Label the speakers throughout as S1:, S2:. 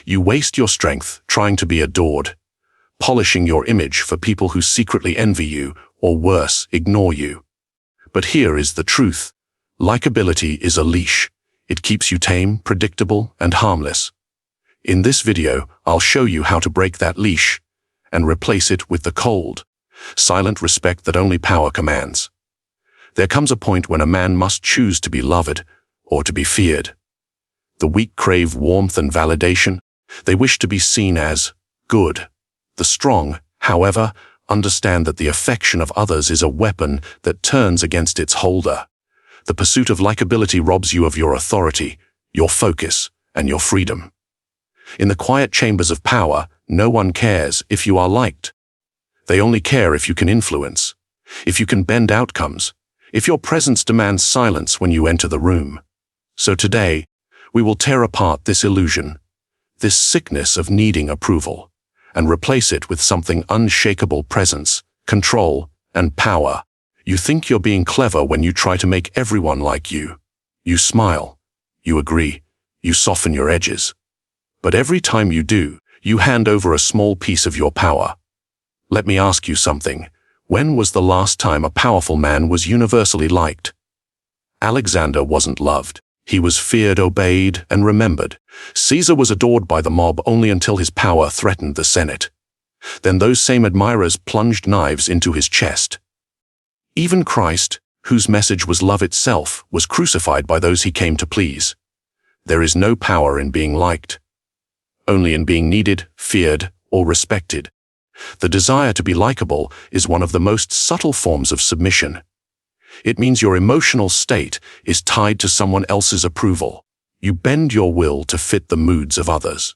S1: You waste your strength trying to be adored, polishing your image for people who secretly envy you, or worse, ignore you. But here is the truth. Likability is a leash. It keeps you tame, predictable, and harmless. In this video, I'll show you how to break that leash and replace it with the cold, silent respect that only power commands. There comes a point when a man must choose to be loved or to be feared. The weak crave warmth and validation. They wish to be seen as good. The strong, however, understand that the affection of others is a weapon that turns against its holder. The pursuit of likability robs you of your authority, your focus, and your freedom. In the quiet chambers of power, no one cares if you are liked. They only care if you can influence, if you can bend outcomes, if your presence demands silence when you enter the room. So today, we will tear apart this illusion, this sickness of needing approval, and replace it with something unshakable: presence, control, and power. You think you're being clever when you try to make everyone like you. You smile, you agree, you soften your edges. But every time you do, you hand over a small piece of your power. Let me ask you something. When was the last time a powerful man was universally liked? Alexander wasn't loved. He was feared, obeyed, and remembered. Caesar was adored by the mob only until his power threatened the Senate. Then those same admirers plunged knives into his chest. Even Christ, whose message was love itself, was crucified by those he came to please. There is no power in being liked, only in being needed, feared, or respected. The desire to be likable is one of the most subtle forms of submission. It means your emotional state is tied to someone else's approval. You bend your will to fit the moods of others.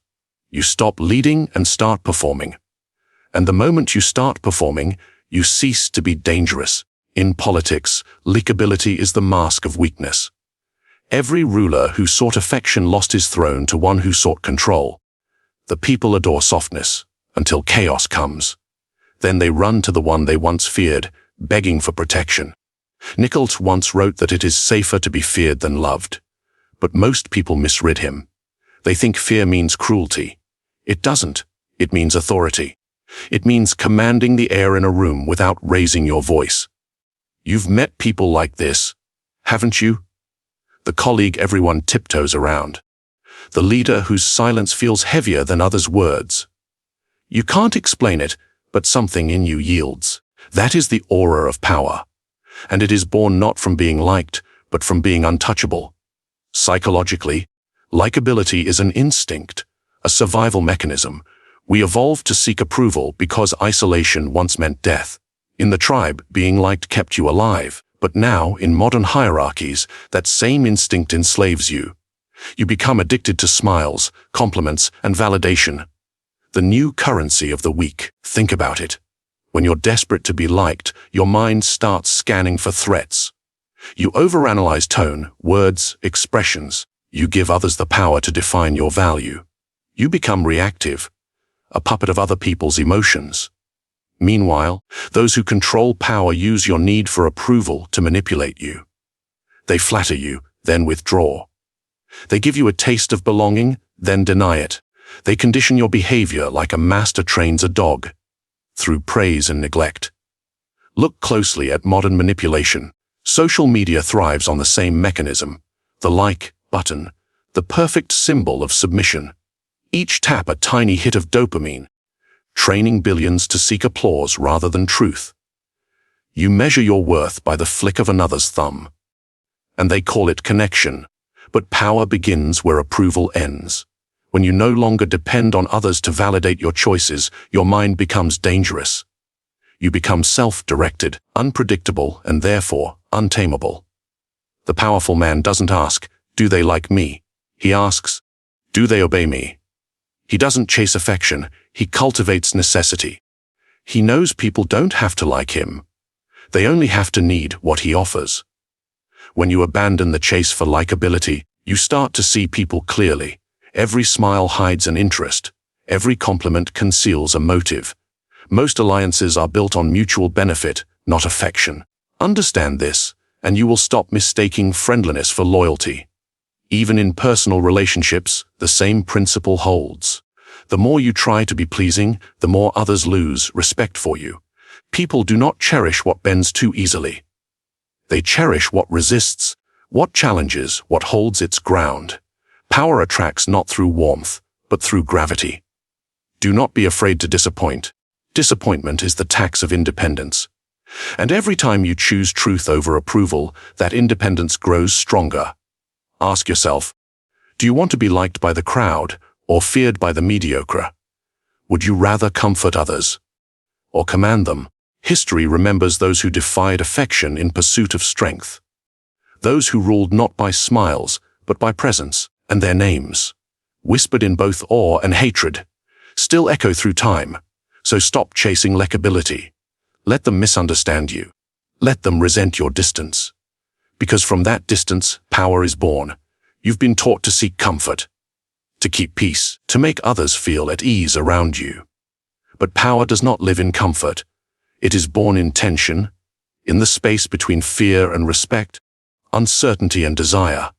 S1: You stop leading and start performing. And the moment you start performing, you cease to be dangerous. In politics, likability is the mask of weakness. Every ruler who sought affection lost his throne to one who sought control. The people adore softness until chaos comes. Then they run to the one they once feared, begging for protection. Nichols once wrote that it is safer to be feared than loved. But most people misread him. They think fear means cruelty. It doesn't. It means authority. It means commanding the air in a room without raising your voice. You've met people like this, haven't you? The colleague everyone tiptoes around. The leader whose silence feels heavier than others' words. You can't explain it, but something in you yields. That is the aura of power. And it is born not from being liked, but from being untouchable. Psychologically, likability is an instinct, a survival mechanism. We evolved to seek approval because isolation once meant death. In the tribe, being liked kept you alive, but now, in modern hierarchies, that same instinct enslaves you. You become addicted to smiles, compliments, and validation. The new currency of the weak. Think about it. When you're desperate to be liked, your mind starts scanning for threats. You overanalyze tone, words, expressions. You give others the power to define your value. You become reactive, a puppet of other people's emotions. Meanwhile, those who control power use your need for approval to manipulate you. They flatter you, then withdraw. They give you a taste of belonging, then deny it. They condition your behavior like a master trains a dog, through praise and neglect. Look closely at modern manipulation. Social media thrives on the same mechanism. The like button, the perfect symbol of submission. Each tap a tiny hit of dopamine, training billions to seek applause rather than truth. You measure your worth by the flick of another's thumb. And they call it connection. But power begins where approval ends. When you no longer depend on others to validate your choices, your mind becomes dangerous. You become self-directed, unpredictable, and therefore untamable. The powerful man doesn't ask, "Do they like me?" He asks, "Do they obey me?" He doesn't chase affection, he cultivates necessity. He knows people don't have to like him. They only have to need what he offers. When you abandon the chase for likability, you start to see people clearly. Every smile hides an interest. Every compliment conceals a motive. Most alliances are built on mutual benefit, not affection. Understand this, and you will stop mistaking friendliness for loyalty. Even in personal relationships, the same principle holds. The more you try to be pleasing, the more others lose respect for you. People do not cherish what bends too easily. They cherish what resists, what challenges, what holds its ground. Power attracts not through warmth, but through gravity. Do not be afraid to disappoint. Disappointment is the tax of independence. And every time you choose truth over approval, that independence grows stronger. Ask yourself, do you want to be liked by the crowd or feared by the mediocre? Would you rather comfort others or command them? History remembers those who defied affection in pursuit of strength. Those who ruled not by smiles, but by presence, and their names, whispered in both awe and hatred, still echo through time. So stop chasing likability. Let them misunderstand you. Let them resent your distance. Because from that distance, power is born. You've been taught to seek comfort, to keep peace, to make others feel at ease around you. But power does not live in comfort. It is born in tension, in the space between fear and respect, uncertainty and desire.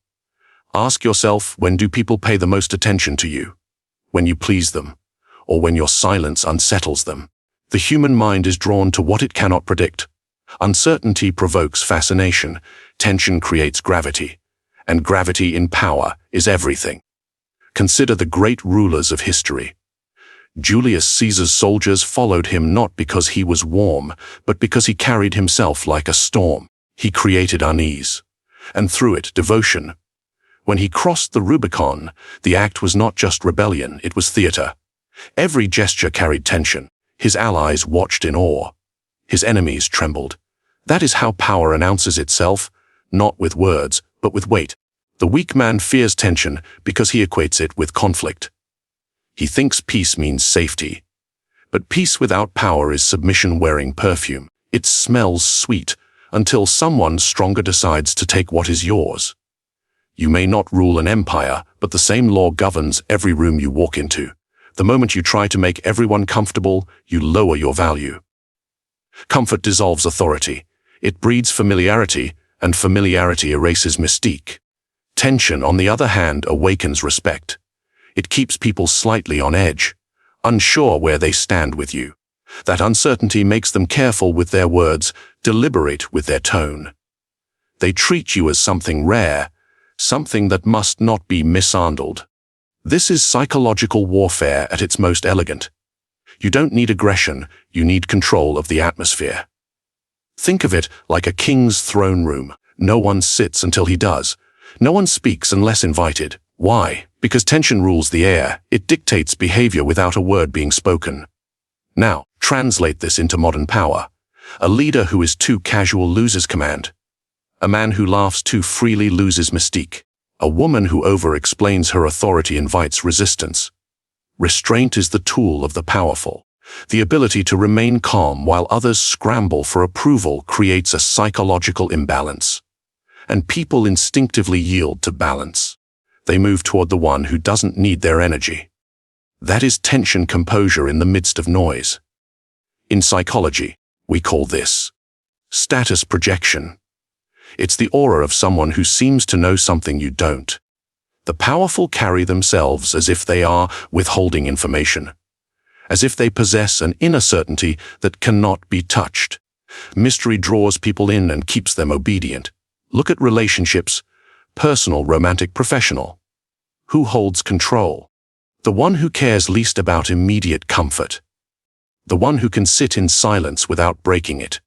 S1: Ask yourself, when do people pay the most attention to you? When you please them, or when your silence unsettles them? The human mind is drawn to what it cannot predict. Uncertainty provokes fascination, tension creates gravity, and gravity in power is everything. Consider the great rulers of history. Julius Caesar's soldiers followed him not because he was warm, but because he carried himself like a storm. He created unease, and through it, devotion. When he crossed the Rubicon, the act was not just rebellion, it was theater. Every gesture carried tension. His allies watched in awe. His enemies trembled. That is how power announces itself, not with words, but with weight. The weak man fears tension because he equates it with conflict. He thinks peace means safety. But peace without power is submission wearing perfume. It smells sweet until someone stronger decides to take what is yours. You may not rule an empire, but the same law governs every room you walk into. The moment you try to make everyone comfortable, you lower your value. Comfort dissolves authority. It breeds familiarity, and familiarity erases mystique. Tension, on the other hand, awakens respect. It keeps people slightly on edge, unsure where they stand with you. That uncertainty makes them careful with their words, deliberate with their tone. They treat you as something rare, something that must not be mishandled. This is psychological warfare at its most elegant. You don't need aggression, you need control of the atmosphere. Think of it like a king's throne room. No one sits until he does. No one speaks unless invited. Why? Because tension rules the air. It dictates behavior without a word being spoken. Now, translate this into modern power. A leader who is too casual loses command. A man who laughs too freely loses mystique. A woman who over-explains her authority invites resistance. Restraint is the tool of the powerful. The ability to remain calm while others scramble for approval creates a psychological imbalance. And people instinctively yield to balance. They move toward the one who doesn't need their energy. That is tension composure in the midst of noise. In psychology, we call this status projection. It's the aura of someone who seems to know something you don't. The powerful carry themselves as if they are withholding information, as if they possess an inner certainty that cannot be touched. Mystery draws people in and keeps them obedient. Look at relationships, personal, romantic, professional. Who holds control? The one who cares least about immediate comfort. The one who can sit in silence without breaking it.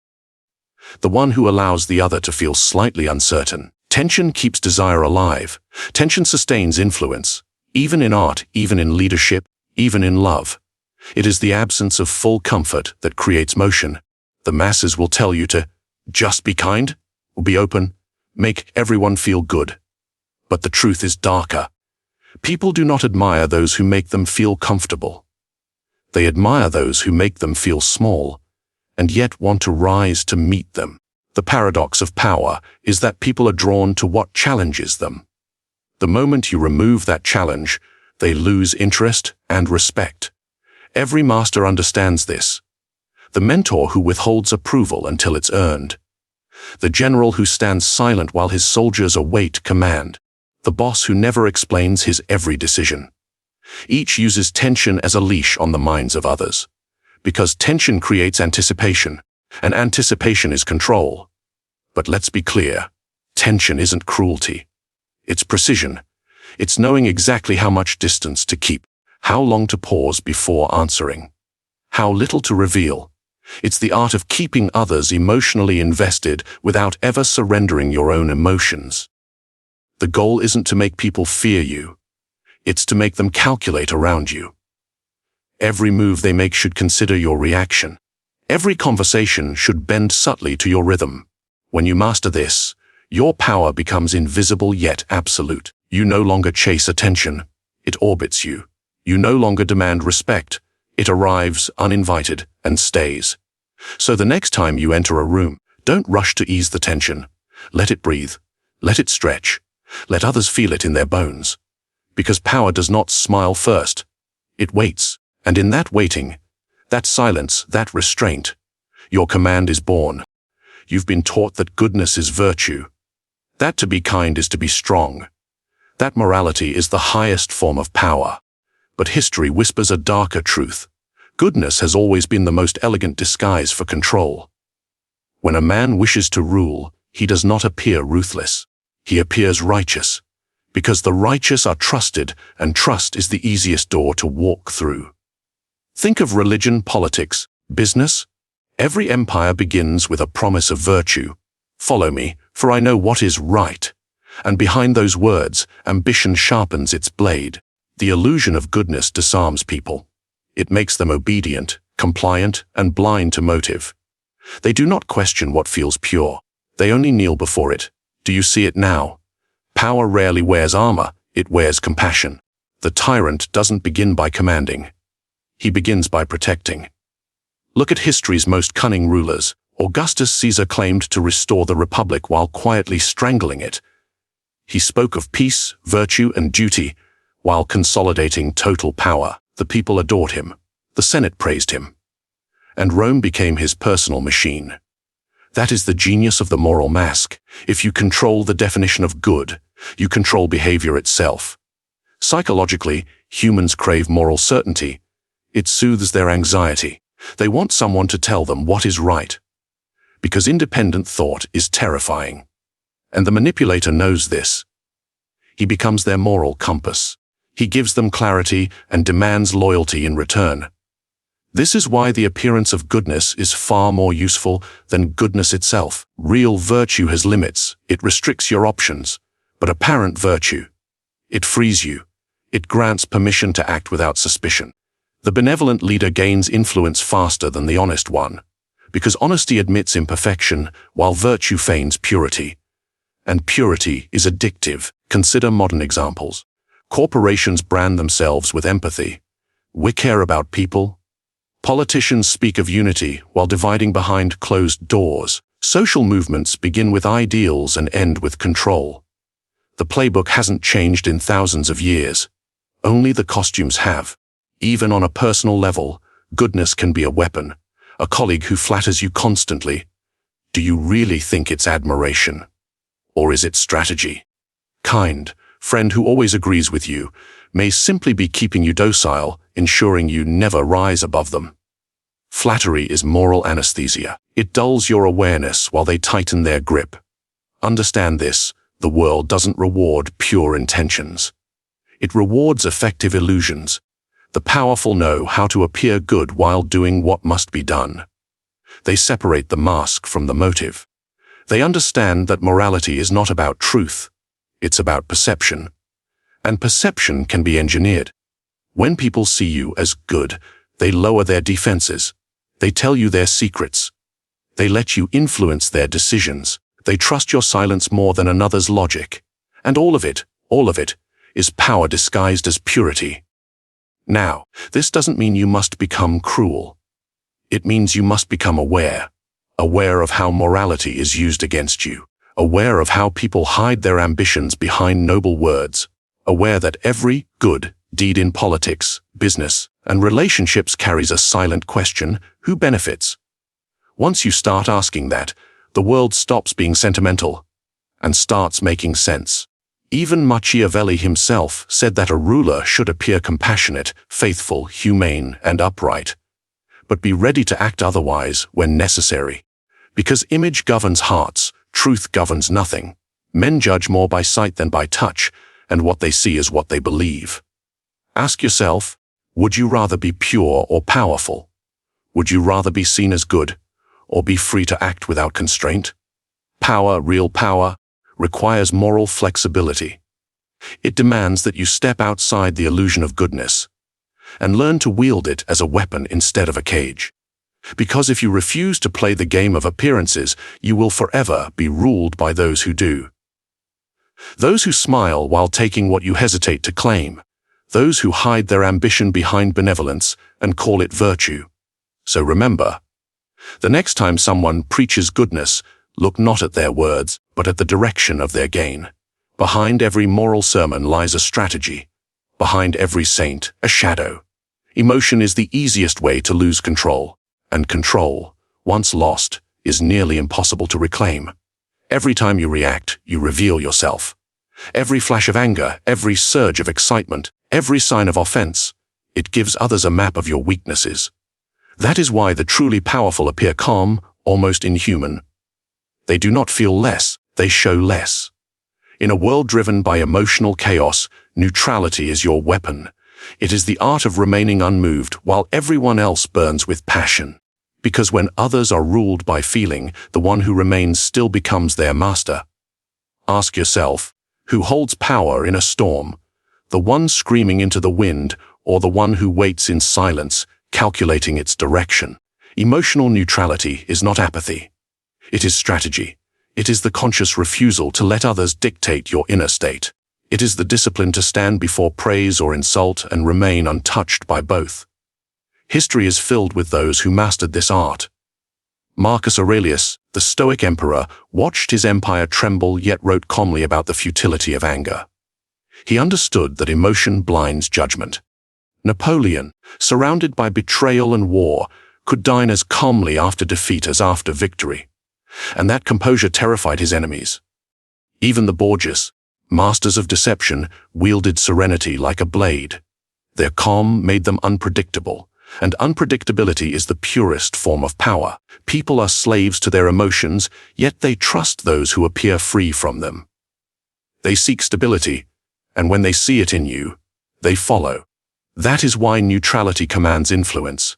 S1: The one who allows the other to feel slightly uncertain. Tension keeps desire alive. Tension sustains influence, even in art, even in leadership, even in love. It is the absence of full comfort that creates motion. The masses will tell you to just be kind, be open, make everyone feel good. But the truth is darker. People do not admire those who make them feel comfortable. They admire those who make them feel small, and yet want to rise to meet them. The paradox of power is that people are drawn to what challenges them. The moment you remove that challenge, they lose interest and respect. Every master understands this. The mentor who withholds approval until it's earned. The general who stands silent while his soldiers await command. the boss who never explains his every decision. Each uses tension as a leash on the minds of others. Because tension creates anticipation, and anticipation is control. But let's be clear, tension isn't cruelty. It's precision. It's knowing exactly how much distance to keep, how long to pause before answering, how little to reveal. It's the art of keeping others emotionally invested without ever surrendering your own emotions. The goal isn't to make people fear you. It's to make them calculate around you. Every move they make should consider your reaction. Every conversation should bend subtly to your rhythm. When you master this, your power becomes invisible yet absolute. You no longer chase attention. It orbits you. You no longer demand respect. It arrives uninvited and stays. So the next time you enter a room, don't rush to ease the tension. Let it breathe. Let it stretch. Let others feel it in their bones. Because power does not smile first. It waits. And in that waiting, that silence, that restraint, your command is born. You've been taught that goodness is virtue. That to be kind is to be strong. That morality is the highest form of power. But history whispers a darker truth. Goodness has always been the most elegant disguise for control. When a man wishes to rule, he does not appear ruthless. He appears righteous. Because the righteous are trusted, and trust is the easiest door to walk through. Think of religion, politics, business. Every empire begins with a promise of virtue. Follow me, for I know what is right. And behind those words, ambition sharpens its blade. The illusion of goodness disarms people. It makes them obedient, compliant, and blind to motive. They do not question what feels pure. They only kneel before it. Do you see it now? Power rarely wears armor, it wears compassion. The tyrant doesn't begin by commanding. He begins by protecting. Look at history's most cunning rulers. Augustus Caesar claimed to restore the republic while quietly strangling it. He spoke of peace, virtue, and duty, while consolidating total power. The people adored him. The Senate praised him. And Rome became his personal machine. That is the genius of the moral mask. If you control the definition of good, you control behavior itself. Psychologically, humans crave moral certainty. It soothes their anxiety. They want someone to tell them what is right. Because independent thought is terrifying. And the manipulator knows this. He becomes their moral compass. He gives them clarity and demands loyalty in return. This is why the appearance of goodness is far more useful than goodness itself. Real virtue has limits. It restricts your options. But apparent virtue, it frees you. It grants permission to act without suspicion. The benevolent leader gains influence faster than the honest one, because honesty admits imperfection, while virtue feigns purity. And purity is addictive. Consider modern examples. Corporations brand themselves with empathy. We care about people. Politicians speak of unity while dividing behind closed doors. Social movements begin with ideals and end with control. The playbook hasn't changed in thousands of years. Only the costumes have. Even on a personal level, goodness can be a weapon. A colleague who flatters you constantly. Do you really think it's admiration? Or is it strategy? Kind friend who always agrees with you may simply be keeping you docile, ensuring you never rise above them. Flattery is moral anesthesia. It dulls your awareness while they tighten their grip. Understand this, the world doesn't reward pure intentions. It rewards effective illusions. The powerful know how to appear good while doing what must be done. They separate the mask from the motive. They understand that morality is not about truth. It's about perception. And perception can be engineered. When people see you as good, they lower their defenses. They tell you their secrets. They let you influence their decisions. They trust your silence more than another's logic. And all of it, is power disguised as purity. Now, this doesn't mean you must become cruel. It means you must become aware of how morality is used against you, aware of how people hide their ambitions behind noble words, aware that every good deed in politics, business, and relationships carries a silent question: who benefits? Once you start asking that, the world stops being sentimental and starts making sense. Even Machiavelli himself said that a ruler should appear compassionate, faithful, humane, and upright, but be ready to act otherwise when necessary. Because image governs hearts, truth governs nothing. Men judge more by sight than by touch, and what they see is what they believe. Ask yourself, would you rather be pure or powerful? Would you rather be seen as good, or be free to act without constraint? Power, real power, requires moral flexibility. It demands that you step outside the illusion of goodness and learn to wield it as a weapon instead of a cage. Because if you refuse to play the game of appearances, you will forever be ruled by those who do. Those who smile while taking what you hesitate to claim. Those who hide their ambition behind benevolence and call it virtue. So remember, the next time someone preaches goodness, look not at their words, but at the direction of their gain. Behind every moral sermon lies a strategy. Behind every saint, a shadow. Emotion is the easiest way to lose control, and control, once lost, is nearly impossible to reclaim. Every time you react, you reveal yourself. Every flash of anger, every surge of excitement, every sign of offense, it gives others a map of your weaknesses. That is why the truly powerful appear calm, almost inhuman. They do not feel less, they show less. In a world driven by emotional chaos, neutrality is your weapon. It is the art of remaining unmoved while everyone else burns with passion. Because when others are ruled by feeling, the one who remains still becomes their master. Ask yourself, who holds power in a storm? The one screaming into the wind, or the one who waits in silence, calculating its direction? Emotional neutrality is not apathy. It is strategy. It is the conscious refusal to let others dictate your inner state. It is the discipline to stand before praise or insult and remain untouched by both. History is filled with those who mastered this art. Marcus Aurelius, the Stoic emperor, watched his empire tremble yet wrote calmly about the futility of anger. He understood that emotion blinds judgment. Napoleon, surrounded by betrayal and war, could dine as calmly after defeat as after victory. And that composure terrified his enemies. Even the Borgias, masters of deception, wielded serenity like a blade. Their calm made them unpredictable, and unpredictability is the purest form of power. People are slaves to their emotions, yet they trust those who appear free from them. They seek stability, and when they see it in you, they follow. That is why neutrality commands influence.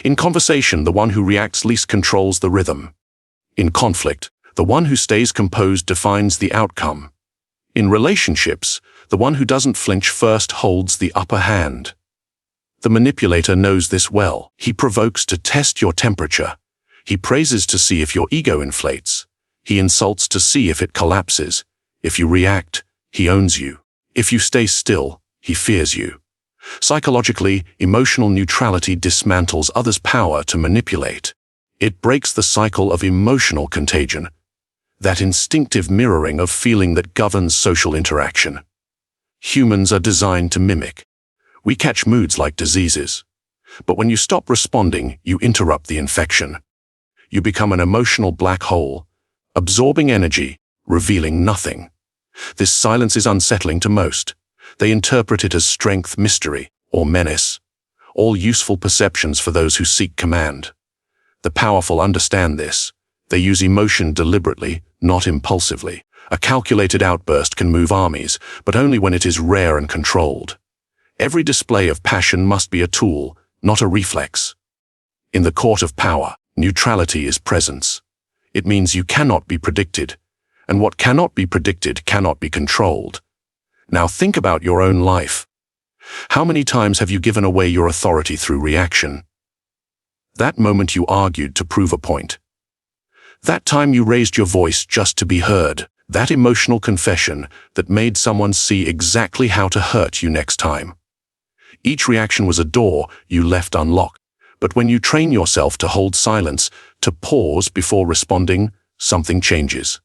S1: In conversation, the one who reacts least controls the rhythm. In conflict, the one who stays composed defines the outcome. In relationships, the one who doesn't flinch first holds the upper hand. The manipulator knows this well. He provokes to test your temperature. He praises to see if your ego inflates. He insults to see if it collapses. If you react, he owns you. If you stay still, he fears you. Psychologically, emotional neutrality dismantles others' power to manipulate. It breaks the cycle of emotional contagion, that instinctive mirroring of feeling that governs social interaction. Humans are designed to mimic. We catch moods like diseases. But when you stop responding, you interrupt the infection. You become an emotional black hole, absorbing energy, revealing nothing. This silence is unsettling to most. They interpret it as strength, mystery, or menace, all useful perceptions for those who seek command. The powerful understand this. They use emotion deliberately, not impulsively. A calculated outburst can move armies, but only when it is rare and controlled. Every display of passion must be a tool, not a reflex. In the court of power, neutrality is presence. It means you cannot be predicted, and what cannot be predicted cannot be controlled. Now think about your own life. How many times have you given away your authority through reaction? That moment you argued to prove a point. That time you raised your voice just to be heard. That emotional confession that made someone see exactly how to hurt you next time. Each reaction was a door you left unlocked. But when you train yourself to hold silence, to pause before responding, something changes.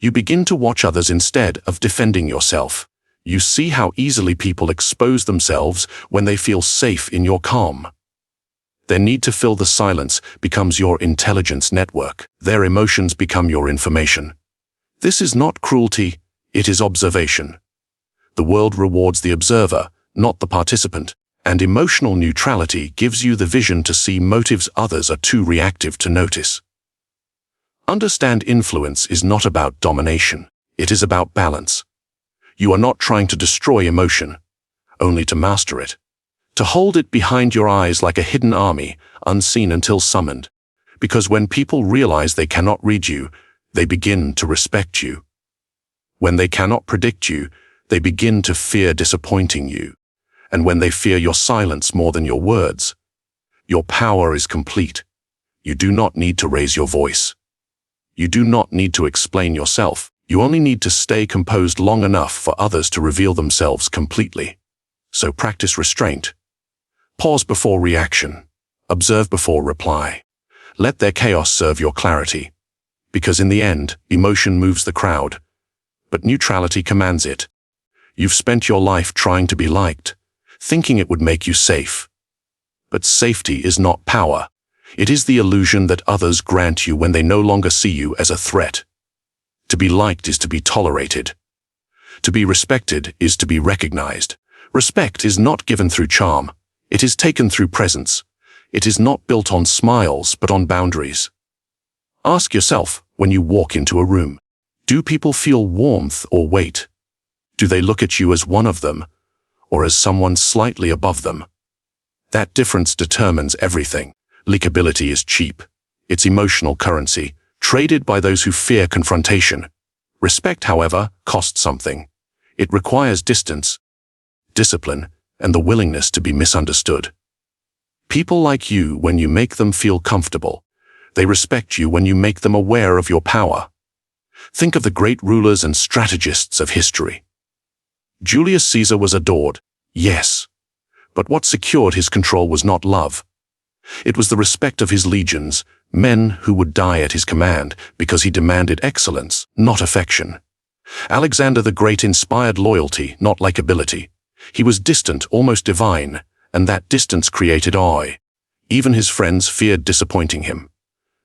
S1: You begin to watch others instead of defending yourself. You see how easily people expose themselves when they feel safe in your calm. Their need to fill the silence becomes your intelligence network. Their emotions become your information. This is not cruelty, It is observation. The world rewards the observer, not the participant, and emotional neutrality gives you the vision to see motives others are too reactive to notice. Understand influence is not about domination. It is about balance. You are not trying to destroy emotion, only to master it. To hold it behind your eyes like a hidden army, unseen until summoned. Because when people realize they cannot read you, they begin to respect you. When they cannot predict you, they begin to fear disappointing you. And when they fear your silence more than your words, your power is complete. You do not need to raise your voice. You do not need to explain yourself. You only need to stay composed long enough for others to reveal themselves completely. So practice restraint. Pause before reaction. Observe before reply. Let their chaos serve your clarity. Because in the end, emotion moves the crowd, but neutrality commands it. You've spent your life trying to be liked, thinking it would make you safe. But safety is not power. It is the illusion that others grant you when they no longer see you as a threat. To be liked is to be tolerated. To be respected is to be recognized. Respect is not given through charm. It is taken through presence. It is not built on smiles, but on boundaries. Ask yourself when you walk into a room, do people feel warmth or weight? Do they look at you as one of them, or as someone slightly above them? That difference determines everything. Likability is cheap. It's emotional currency, traded by those who fear confrontation. Respect, however, costs something. It requires distance, discipline, and the willingness to be misunderstood. People like you when you make them feel comfortable. They respect you when you make them aware of your power. Think of the great rulers and strategists of history. Julius Caesar was adored, yes, but what secured his control was not love. It was the respect of his legions, men who would die at his command because he demanded excellence, not affection. Alexander the Great inspired loyalty, not likability. He was distant, almost divine, and that distance created awe. Even his friends feared disappointing him.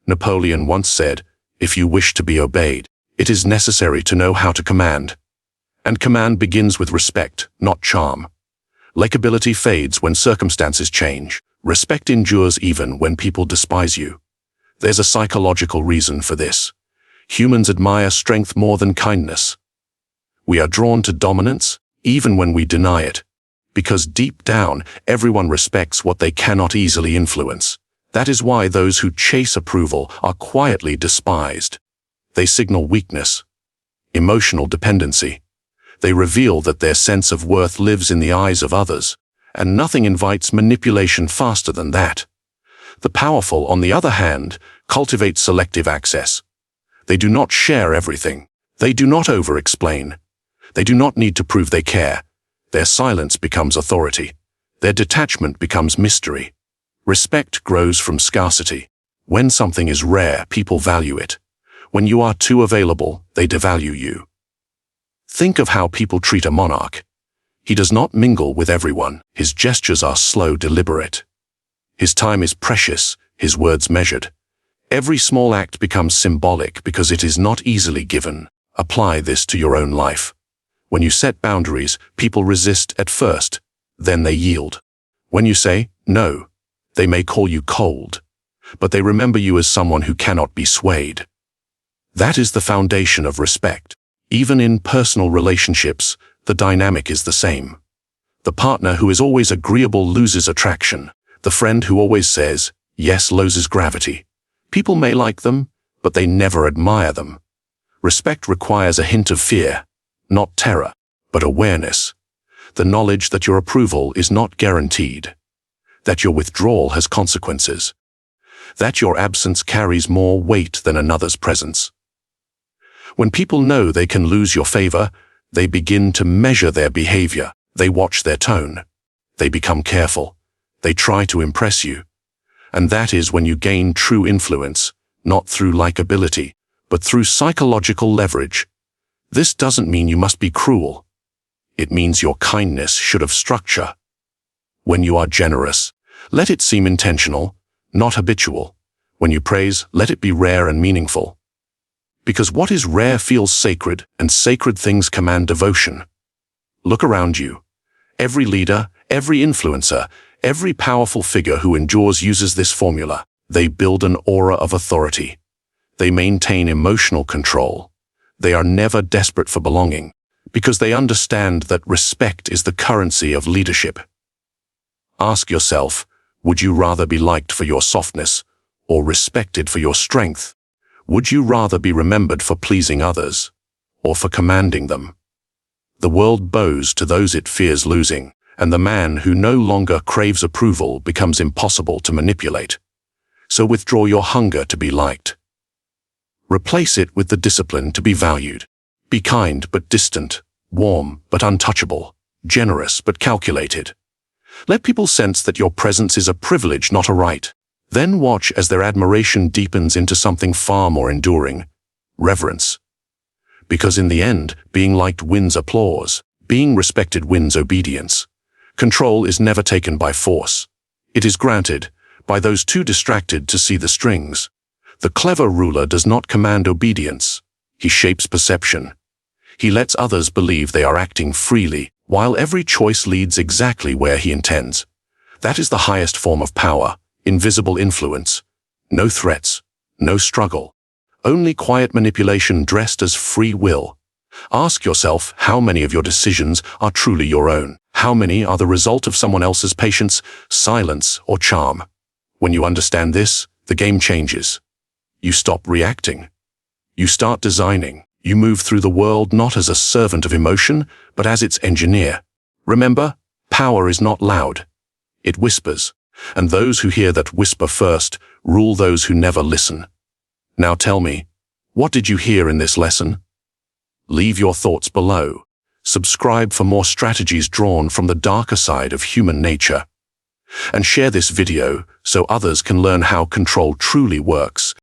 S1: Napoleon once said, "If you wish to be obeyed, it is necessary to know how to command." And command begins with respect, not charm. Likability fades when circumstances change. Respect endures even when people despise you. There's a psychological reason for this. Humans admire strength more than kindness. We are drawn to dominance, even when we deny it. Because deep down, everyone respects what they cannot easily influence. That is why those who chase approval are quietly despised. They signal weakness, emotional dependency. They reveal that their sense of worth lives in the eyes of others, and nothing invites manipulation faster than that. The powerful, on the other hand, cultivate selective access. They do not share everything. They do not over-explain. They do not need to prove they care. Their silence becomes authority. Their detachment becomes mystery. Respect grows from scarcity. When something is rare, people value it. When you are too available, they devalue you. Think of how people treat a monarch. He does not mingle with everyone. His gestures are slow, deliberate. His time is precious, his words measured. Every small act becomes symbolic because it is not easily given. Apply this to your own life. When you set boundaries, people resist at first, then they yield. When you say no, they may call you cold, but they remember you as someone who cannot be swayed. That is the foundation of respect. Even in personal relationships, the dynamic is the same. The partner who is always agreeable loses attraction. The friend who always says yes loses gravity. People may like them, but they never admire them. Respect requires a hint of fear, not terror, but awareness. The knowledge that your approval is not guaranteed. That your withdrawal has consequences. That your absence carries more weight than another's presence. When people know they can lose your favor, they begin to measure their behavior. They watch their tone. They become careful. They try to impress you. And that is when you gain true influence, not through likability, but through psychological leverage. This doesn't mean you must be cruel. It means your kindness should have structure. When you are generous, let it seem intentional, not habitual. When you praise, let it be rare and meaningful. Because what is rare feels sacred, and sacred things command devotion. Look around you. Every leader, every influencer, every powerful figure who endures uses this formula. They build an aura of authority. They maintain emotional control. They are never desperate for belonging, because they understand that respect is the currency of leadership. Ask yourself, would you rather be liked for your softness, or respected for your strength? Would you rather be remembered for pleasing others, or for commanding them? The world bows to those it fears losing, and the man who no longer craves approval becomes impossible to manipulate. So withdraw your hunger to be liked. Replace it with the discipline to be valued. Be kind but distant, warm but untouchable, generous but calculated. Let people sense that your presence is a privilege, not a right. Then watch as their admiration deepens into something far more enduring: reverence. Because in the end, being liked wins applause. Being respected wins obedience. Control is never taken by force. It is granted by those too distracted to see the strings. The clever ruler does not command obedience. He shapes perception. He lets others believe they are acting freely, while every choice leads exactly where he intends. That is the highest form of power, invisible influence. No threats, no struggle. Only quiet manipulation dressed as free will. Ask yourself how many of your decisions are truly your own. How many are the result of someone else's patience, silence, or charm? When you understand this, the game changes. You stop reacting. You start designing. You move through the world not as a servant of emotion, but as its engineer. Remember, power is not loud. It whispers, and those who hear that whisper first rule those who never listen. Now tell me, what did you hear in this lesson? Leave your thoughts below. Subscribe for more strategies drawn from the darker side of human nature. And share this video so others can learn how control truly works.